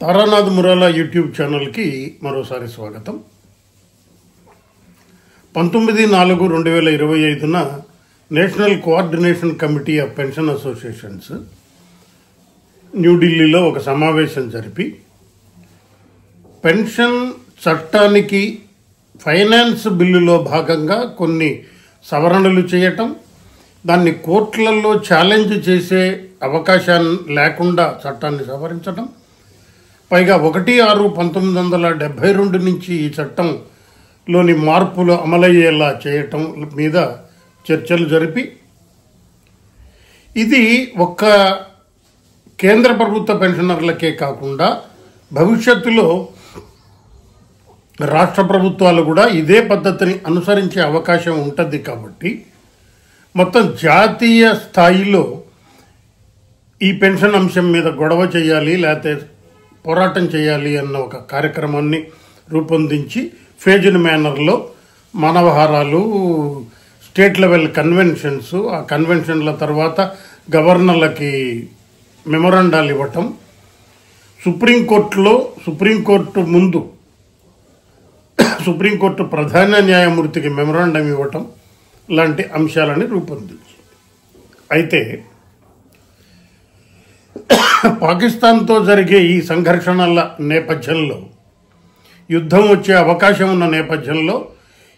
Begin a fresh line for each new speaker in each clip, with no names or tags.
Taranath మురాలా YouTube ఛానల్కి మరోసారి స్వాగతం. 19/4/2025 national coordination committee of pension associations న్యూఢిల్లీలో ఒక సమావేశం జరిపి పెన్షన్ చట్టానికి ఫైనాన్స్ బిల్లులో భాగంగా కొన్ని సవరణలు చేయటం, దాన్ని కోర్టులలో ఛాలెంజ్ చేసే అవకాశం లేకుండా చట్టాన్ని సవరించడం, పైగా 1/6/1972 నుంచి ఈ చట్టంలోని మార్పులు అమలయ్యేలా చేయటం మీద చర్చలు జరిపి, ఇది ఒక్క కేంద్ర ప్రభుత్వ పెన్షనర్లకే కాకుండా భవిష్యత్తులో రాష్ట్ర ప్రభుత్వాలు కూడా ఇదే పద్ధతిని అనుసరించే అవకాశం ఉంటుంది. కాబట్టి మొత్తం జాతీయ స్థాయిలో ఈ పెన్షన్ అంశం మీద గొడవ చేయాలి, లేకపోతే పోరాటం చేయాలి అన్న ఒక కార్యక్రమాన్ని రూపొందించి ఫేజ్డ్ మేనర్లో మానవహారాలు, స్టేట్ లెవెల్ కన్వెన్షన్స్, ఆ కన్వెన్షన్ల తర్వాత గవర్నర్లకి మెమొరాండాలు ఇవ్వటం, సుప్రీంకోర్టు ప్రధాన న్యాయమూర్తికి మెమొరాండం ఇవ్వటం లాంటి అంశాలని రూపొందించి, అయితే పాకిస్తాన్తో జరిగే ఈ సంఘర్షణల నేపథ్యంలో, యుద్ధం వచ్చే అవకాశం ఉన్న నేపథ్యంలో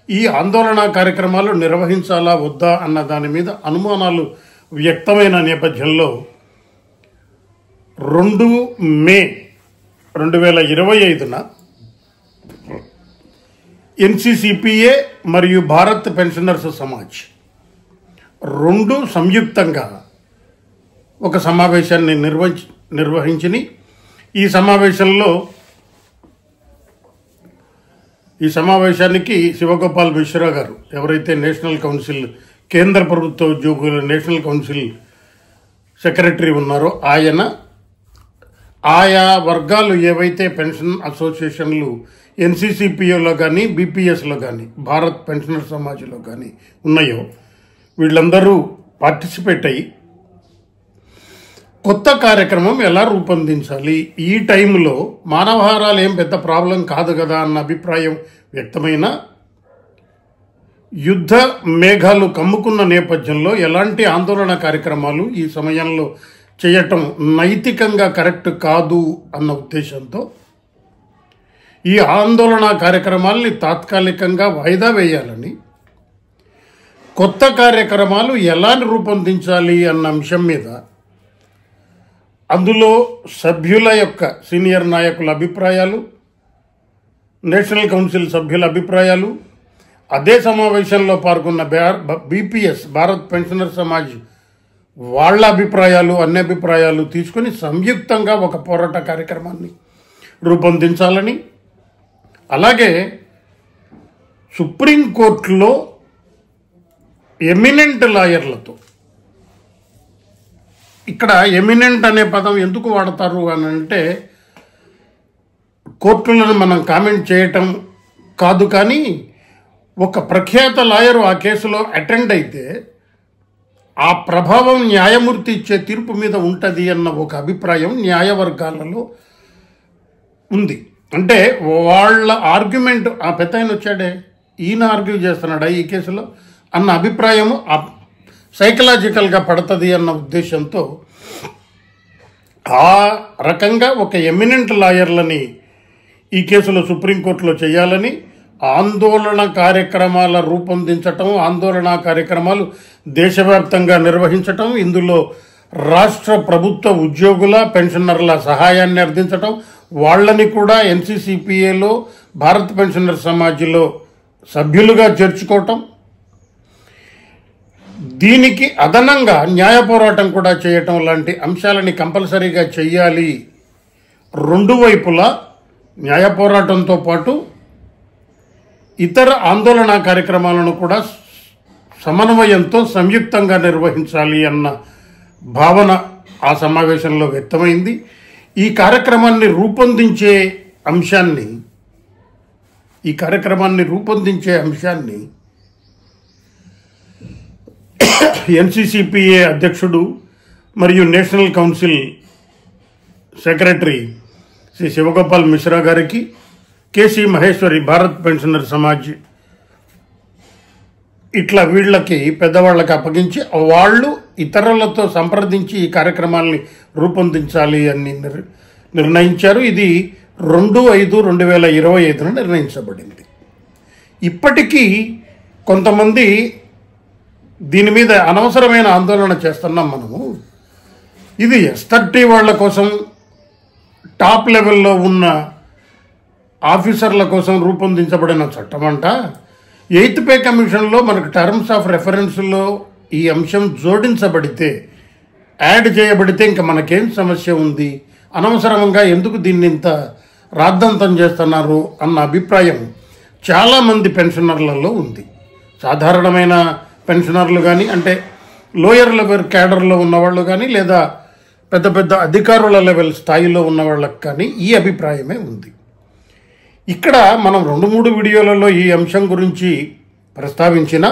ఈ ఆందోళన కార్యక్రమాలు నిర్వహించాలా వద్దా అన్న దాని మీద అనుమానాలు వ్యక్తమైన నేపథ్యంలో 2 మే 2025 ఎన్సీసీపీఏ మరియు భారత్ పెన్షనర్స్ సమాజ్ రెండు సంయుక్తంగా ఒక సమావేశాన్ని నిర్వహించి ఈ సమావేశానికి శివగోపాల్ మిశ్రా గారు, ఎవరైతే నేషనల్ కౌన్సిల్ కేంద్ర ప్రభుత్వ ఉద్యోగుల నేషనల్ కౌన్సిల్ సెక్రటరీ ఉన్నారో ఆయన, ఆయా వర్గాలు ఏవైతే పెన్షన్ అసోసియేషన్లు ఎన్సీసీపీఓలో కానీ బీపీఎస్లో కానీ భారత్ పెన్షనర్ సమాజ్లో కానీ ఉన్నాయో వీళ్ళందరూ పార్టిసిపేట్ అయ్యి కొత్త కార్యక్రమం ఎలా రూపొందించాలి, ఈ టైంలో మానవహారాలు ఏం పెద్ద ప్రాబ్లం కాదు కదా అన్న అభిప్రాయం వ్యక్తమైన, యుద్ధ మేఘాలు కమ్ముకున్న నేపథ్యంలో ఎలాంటి ఆందోళన కార్యక్రమాలు ఈ సమయంలో చేయటం నైతికంగా కరెక్ట్ కాదు అన్న ఉద్దేశంతో ఈ ఆందోళన కార్యక్రమాల్ని తాత్కాలికంగా వాయిదా వేయాలని, కొత్త కార్యక్రమాలు ఎలా రూపొందించాలి అన్న అంశం మీద అందులో సభ్యుల యొక్క సీనియర్ నాయకుల అభిప్రాయాలు, నేషనల్ కౌన్సిల్ సభ్యుల అభిప్రాయాలు, అదే సమావేశంలో పాల్గొన్న బీపీఎస్ భారత్ పెన్షనర్ సమాజ్ వాళ్ళ అభిప్రాయాలు, అన్ని అభిప్రాయాలు తీసుకుని సంయుక్తంగా ఒక పోరాట కార్యక్రమాన్ని రూపొందించాలని, అలాగే సుప్రీంకోర్టులో ఎమినెంట్ లాయర్లతో, ఇక్కడ ఎమినెంట్ అనే పదం ఎందుకు వాడతారు అని అంటే కోర్టులను మనం కామెంట్ చేయటం కాదు, కానీ ఒక ప్రఖ్యాత లాయరు ఆ కేసులో అటెండ్ అయితే ఆ ప్రభావం న్యాయమూర్తి ఇచ్చే తీర్పు మీద ఉంటుంది అన్న ఒక అభిప్రాయం న్యాయవర్గాలలో ఉంది. అంటే వాళ్ళ ఆర్గ్యుమెంట్, ఆ పెద్ద ఆయన వచ్చాడే ఈయన ఆర్గ్యూ చేస్తున్నాడా ఈ కేసులో అన్న అభిప్రాయము సైకలాజికల్గా పడుతుంది అన్న ఉద్దేశంతో ఆ రకంగా ఒక ఎమినెంట్ లాయర్లని ఈ కేసులో సుప్రీంకోర్టులో చేయాలని, ఆందోళన కార్యక్రమాల రూపొందించటం, ఆందోళన కార్యక్రమాలు దేశవ్యాప్తంగా నిర్వహించటం, ఇందులో రాష్ట్ర ప్రభుత్వ ఉద్యోగుల పెన్షనర్ల సహాయాన్ని అందించటం, వాళ్ళని కూడా ఎన్సీసీపీఏలో భారత్ పెన్షనర్ సమాజ్లో సభ్యులుగా చేర్చుకోవటం, దీనికి అదనంగా న్యాయ పోరాటం కూడా చేయటం లాంటి అంశాలని కంపల్సరీగా చెయ్యాలి. రెండు వైపులా న్యాయ పోరాటంతో పాటు ఇతర ఆందోళన కార్యక్రమాలను కూడా సమన్వయంతో సంయుక్తంగా నిర్వహించాలి అన్న భావన ఆ సమావేశంలో వ్యక్తమైంది. ఈ కార్యక్రమాన్ని రూపొందించే అంశాన్ని ఎన్సీసీపీఏ అధ్యక్షుడు మరియు national council secretary Shri Shivgopal Mishra గారికి, కేసీ మహేశ్వరి భారత్ పెన్షనర్ సమాజ్ ఇట్లా వీళ్ళకి పెద్దవాళ్ళకి అప్పగించి వాళ్ళు ఇతరులతో సంప్రదించి ఈ కార్యక్రమాల్ని రూపొందించాలి అని నిర్ణయించారు. ఇది 2/5/2025 నిర్ణయించబడింది. ఇప్పటికీ కొంతమంది దీని మీద అనవసరమైన ఆందోళన చేస్తున్నాం మనము. ఇది S30 వాళ్ళ కోసం, టాప్ లెవెల్లో ఉన్న ఆఫీసర్ల కోసం రూపొందించబడిన చట్టం అంట. 8th పే కమిషన్లో మనకు టర్మ్స్ ఆఫ్ రెఫరెన్స్లో ఈ అంశం జోడించబడితే, యాడ్ చేయబడితే ఇంకా మనకేం సమస్య ఉంది, అనవసరంగా ఎందుకు దీన్ని ఇంత రాద్ధాంతం చేస్తున్నారు అన్న అభిప్రాయం చాలామంది పెన్షనర్లలో ఉంది. సాధారణమైన పెన్షనర్లు కానీ, అంటే లోయర్ లెవెల్ క్యాడర్లో ఉన్నవాళ్ళు కానీ, లేదా పెద్ద పెద్ద అధికారుల లెవెల్ స్థాయిలో ఉన్న వాళ్ళకి కానీ ఈ అభిప్రాయమే ఉంది. ఇక్కడ మనం 2-3 వీడియోలలో ఈ అంశం గురించి ప్రస్తావించిన,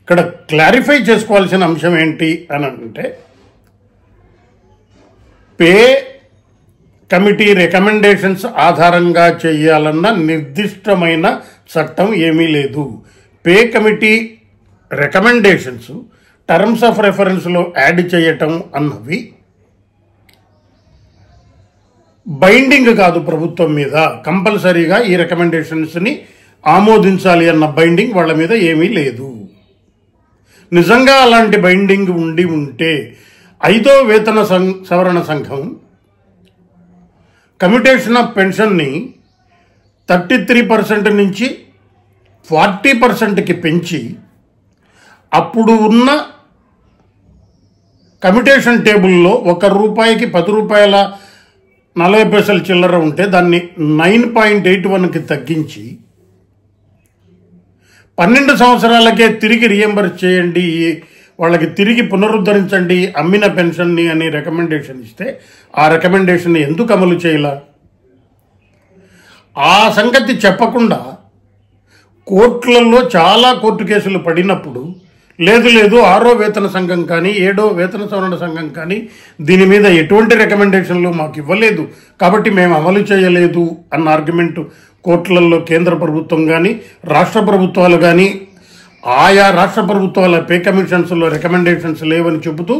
ఇక్కడ క్లారిఫై చేసుకోవాల్సిన అంశం ఏంటి అని అంటే, పే కమిటీ రికమెండేషన్స్ ఆధారంగా చేయాలన్న నిర్దిష్టమైన చట్టం ఏమీ లేదు. Pay committee recommendations terms of రెఫరెన్స్లో యాడ్ చేయటం అన్నవి బైండింగ్ కాదు ప్రభుత్వం మీద. కంపల్సరీగా ఈ రికమెండేషన్స్ని ఆమోదించాలి అన్న బైండింగ్ వాళ్ళ మీద ఏమీ లేదు. నిజంగా అలాంటి బైండింగ్ ఉంటే 5వ వేతన సవరణ సంఘం కమ్యూటేషన్ ఆఫ్ పెన్షన్ని 33% నుంచి 40%కి పెంచి, అప్పుడు ఉన్న కమ్యూటేషన్ టేబుల్లో ₹1కి ₹10.40 చిల్లర ఉంటే దాన్ని 9.81కి తగ్గించి 12 సంవత్సరాలకే తిరిగి రియంబర్స్ చేయండి, వాళ్ళకి తిరిగి పునరుద్ధరించండి అమ్మిన పెన్షన్ని అని రికమెండేషన్ ఇస్తే, ఆ రికమెండేషన్ ఎందుకు అమలు చేయాల? ఆ సంగతి చెప్పకుండా కోర్టులలో చాలా కోర్టు కేసులు పడినప్పుడు, లేదు 6వ వేతన సంఘం కానీ 7వ వేతన సవరణ సంఘం కానీ దీని మీద ఎటువంటి రికమెండేషన్లు మాకు ఇవ్వలేదు కాబట్టి మేము అమలు చేయలేదు అన్న ఆర్గ్యుమెంట్ కోర్టులలో కేంద్ర ప్రభుత్వం కానీ రాష్ట్ర ప్రభుత్వాలు కానీ, ఆయా రాష్ట్ర ప్రభుత్వాల పే కమిషన్స్లో రికమెండేషన్స్ లేవని చెబుతూ,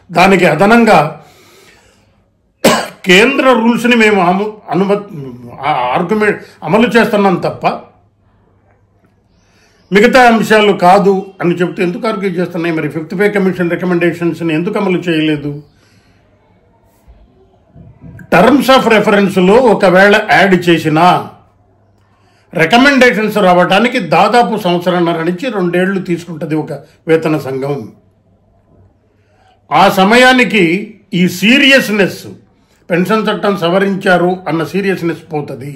దానికి అదనంగా కేంద్ర రూల్స్ని మేము అమలు చేస్తున్నాం తప్ప మిగతా అంశాలు కాదు అని చెప్తూ ఎందుకు ఆర్గ్యూ చేస్తున్నాయి? మరి 5th పే కమిషన్ రికమెండేషన్స్ని ఎందుకు అమలు చేయలేదు? టర్మ్స్ ఆఫ్ రెఫరెన్స్లో ఒకవేళ యాడ్ చేసినా రికమెండేషన్స్ రావడానికి దాదాపు 1.5 నుంచి 2 ఏళ్ళు తీసుకుంటుంది ఒక వేతన సంఘం. ఆ సమయానికి ఈ సీరియస్నెస్, పెన్షన్ చట్టం సవరించారు అన్న సీరియస్నెస్ పోతుంది.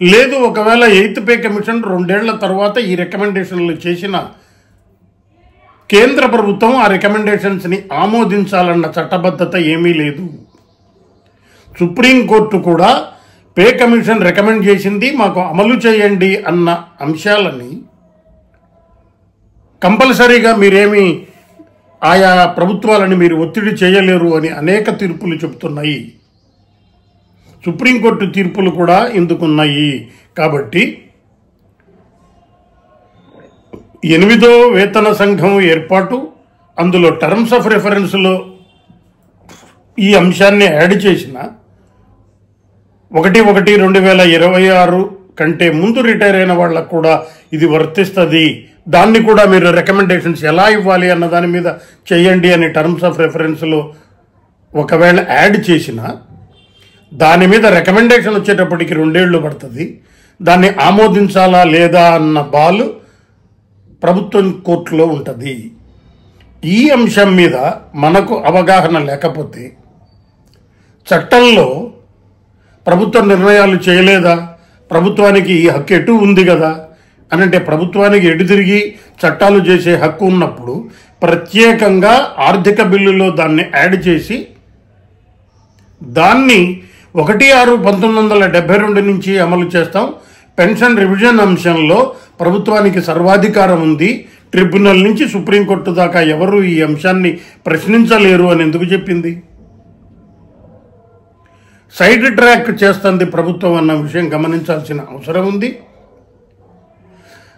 లేదు, ఒకవేళ 8th పే కమిషన్ 2 ఏళ్ల తర్వాత ఈ రికమెండేషన్లు చేసిన కేంద్ర ప్రభుత్వం ఆ రికమెండేషన్స్ని ఆమోదించాలన్న చట్టబద్ధత ఏమీ లేదు. సుప్రీంకోర్టు కూడా పే కమిషన్ రికమెండ్ చేసింది, మాకు అమలు చేయండి అన్న అంశాలని కంపల్సరీగా మీరేమి ఆయా ప్రభుత్వాలని మీరు ఒత్తిడి చేయలేరు అని అనేక తీర్పులు చెబుతున్నాయి. సుప్రీంకోర్టు తీర్పులు కూడా ఇందుకున్నాయి. కాబట్టి 8వ వేతన సంఘం ఏర్పాటు, అందులో టర్మ్స్ ఆఫ్ రెఫరెన్స్లో ఈ అంశాన్ని యాడ్ చేసిన 1/1/2026 కంటే ముందు రిటైర్ అయిన వాళ్ళకు కూడా ఇది వర్తిస్తుంది. దాన్ని కూడా మీరు రికమెండేషన్స్ ఎలా ఇవ్వాలి అన్న దాని మీద చేయండి అని టర్మ్స్ ఆఫ్ రెఫరెన్స్లో ఒకవేళ యాడ్ చేసిన, దాని మీద రికమెండేషన్ వచ్చేటప్పటికి 2 ఏళ్ళు పడుతుంది. దాన్ని ఆమోదించాలా లేదా అన్న బాలు ప్రభుత్వం కోర్టులో ఉంటుంది. ఈ అంశం మీద మనకు అవగాహన లేకపోతే, చట్టంలో ప్రభుత్వం నిర్ణయాలు చేయలేదా, ప్రభుత్వానికి ఈ హక్కు ఎటు ఉంది కదా అని అంటే, ప్రభుత్వానికి ఎటు తిరిగి చట్టాలు చేసే హక్కు ఉన్నప్పుడు ప్రత్యేకంగా ఆర్థిక బిల్లులో దాన్ని యాడ్ చేసి దాన్ని 1/6/1972 నుంచి అమలు చేస్తాం. పెన్షన్ రివిజన్ అంశంలో ప్రభుత్వానికి సర్వాధికారం ఉంది, ట్రిబ్యునల్ నుంచి సుప్రీంకోర్టు దాకా ఎవరు ఈ అంశాన్ని ప్రశ్నించలేరు అని ఎందుకు చెప్పింది? సైడ్ ట్రాక్ చేస్తుంది ప్రభుత్వం అన్న విషయం గమనించాల్సిన అవసరం ఉంది.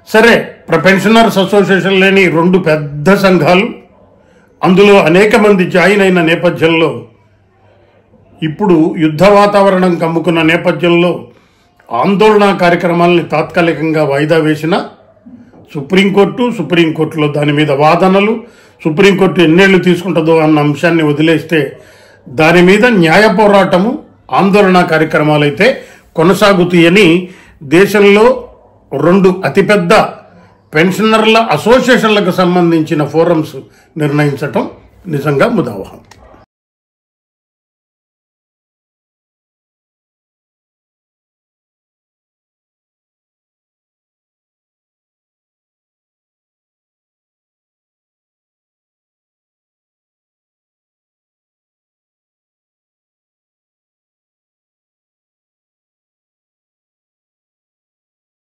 సరే, పెన్షనర్స్ అసోసియేషన్ లేని 2 పెద్ద సంఘాలు, అందులో అనేక మంది జాయిన్ అయిన నేపథ్యంలో, ఇప్పుడు యుద్ధ వాతావరణం కమ్ముకున్న నేపథ్యంలో ఆందోళన కార్యక్రమాలని తాత్కాలికంగా వాయిదా వేసిన సుప్రీంకోర్టులో దాని మీద వాదనలు, సుప్రీంకోర్టు ఎన్నేళ్లు తీసుకుంటుందో అన్న అంశాన్ని వదిలేస్తే దాని మీద న్యాయ పోరాటము, ఆందోళన కార్యక్రమాలైతే కొనసాగుతాయని దేశంలో 2 అతిపెద్ద పెన్షనర్ల అసోసియేషన్లకు సంబంధించిన ఫోరమ్స్ నిర్ణయించటం నిజంగా ముదావహం.